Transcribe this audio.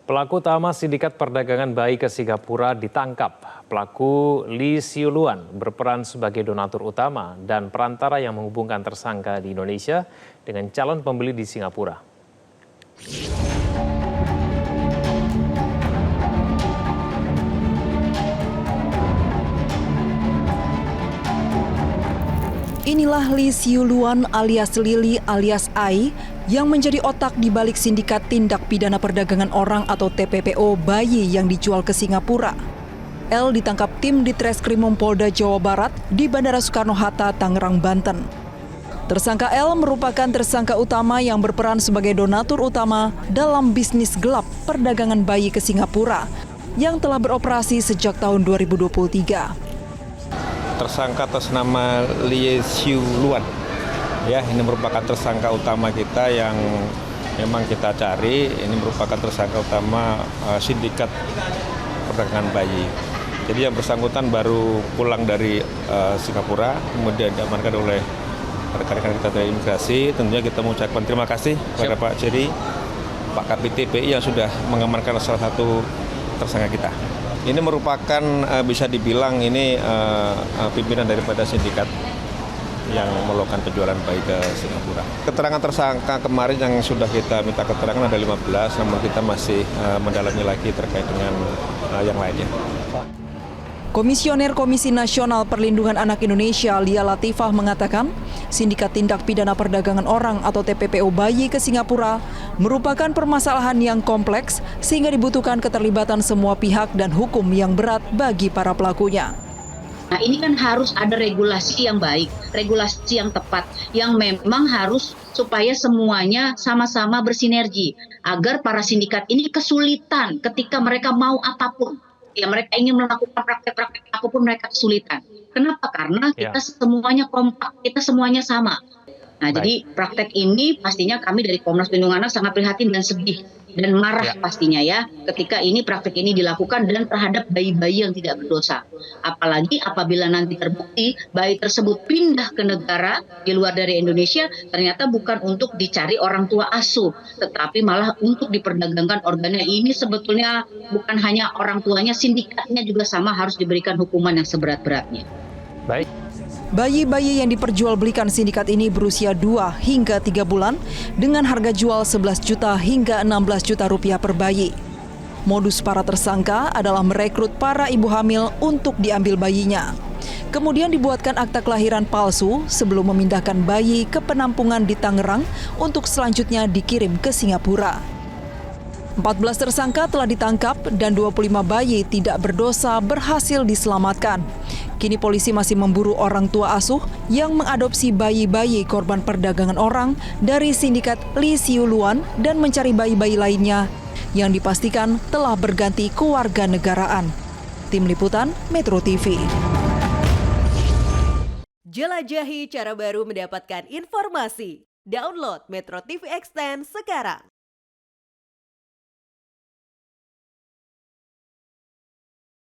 Pelaku utama sindikat perdagangan bayi ke Singapura ditangkap. Pelaku Lee Siu Luan berperan sebagai donatur utama dan perantara yang menghubungkan tersangka di Indonesia dengan calon pembeli di Singapura. Inilah Lee Siu Luan alias Lili alias Ai yang menjadi otak di balik sindikat tindak pidana perdagangan orang atau TPPO bayi yang dijual ke Singapura. L ditangkap tim di Treskrimum Polda Jawa Barat di Bandara Soekarno-Hatta, Tangerang, Banten. Tersangka L merupakan tersangka utama yang berperan sebagai donatur utama dalam bisnis gelap perdagangan bayi ke Singapura yang telah beroperasi sejak tahun 2023. Tersangka atas nama Lee Siu Luan, ya, ini merupakan tersangka utama kita yang memang kita cari. Ini merupakan tersangka utama sindikat perdagangan bayi. Jadi yang bersangkutan baru pulang dari Singapura, kemudian diamankan oleh rekan-rekan kita dari imigrasi. Tentunya kita mengucapkan terima kasih kepada Pak Jerry, Pak Kapiti PI yang sudah mengamankan salah satu tersangka kita. Ini merupakan bisa dibilang ini pimpinan daripada sindikat yang melakukan penjualan bayi ke Singapura. Keterangan tersangka kemarin yang sudah kita minta keterangan ada 15, namun kita masih mendalami lagi terkait dengan yang lainnya. Komisioner Komisi Nasional Perlindungan Anak Indonesia Lia Latifah mengatakan, sindikat tindak pidana perdagangan orang atau TPPO bayi ke Singapura merupakan permasalahan yang kompleks sehingga dibutuhkan keterlibatan semua pihak dan hukum yang berat bagi para pelakunya. Nah, ini kan harus ada regulasi yang baik, regulasi yang tepat, yang memang harus supaya semuanya sama-sama bersinergi agar para sindikat ini kesulitan ketika mereka mau apapun. Ya, mereka ingin melakukan praktek-praktek apapun mereka kesulitan. Kenapa? Karena kita semuanya kompak, kita semuanya sama. Nah, jadi praktek ini pastinya kami dari Komnas Perlindungan Anak sangat prihatin dan sedih dan marah pastinya ya ketika ini praktek ini dilakukan dan terhadap bayi-bayi yang tidak berdosa. Apalagi apabila nanti terbukti bayi tersebut pindah ke negara di luar dari Indonesia, ternyata bukan untuk dicari orang tua asuh, tetapi malah untuk diperdagangkan organnya. Ini sebetulnya bukan hanya orang tuanya, sindikatnya juga sama harus diberikan hukuman yang seberat-beratnya. Baik. Bayi-bayi yang diperjualbelikan sindikat ini berusia 2 hingga 3 bulan dengan harga jual 11 juta hingga 16 juta rupiah per bayi. Modus para tersangka adalah merekrut para ibu hamil untuk diambil bayinya. Kemudian dibuatkan akta kelahiran palsu sebelum memindahkan bayi ke penampungan di Tangerang untuk selanjutnya dikirim ke Singapura. 14 tersangka telah ditangkap dan 25 bayi tidak berdosa berhasil diselamatkan. Kini polisi masih memburu orang tua asuh yang mengadopsi bayi-bayi korban perdagangan orang dari sindikat Lee Siu Luan dan mencari bayi-bayi lainnya yang dipastikan telah berganti kewarganegaraan. Tim Liputan Metro TV. Jelajahi cara baru mendapatkan informasi. Download Metro TV Extend sekarang.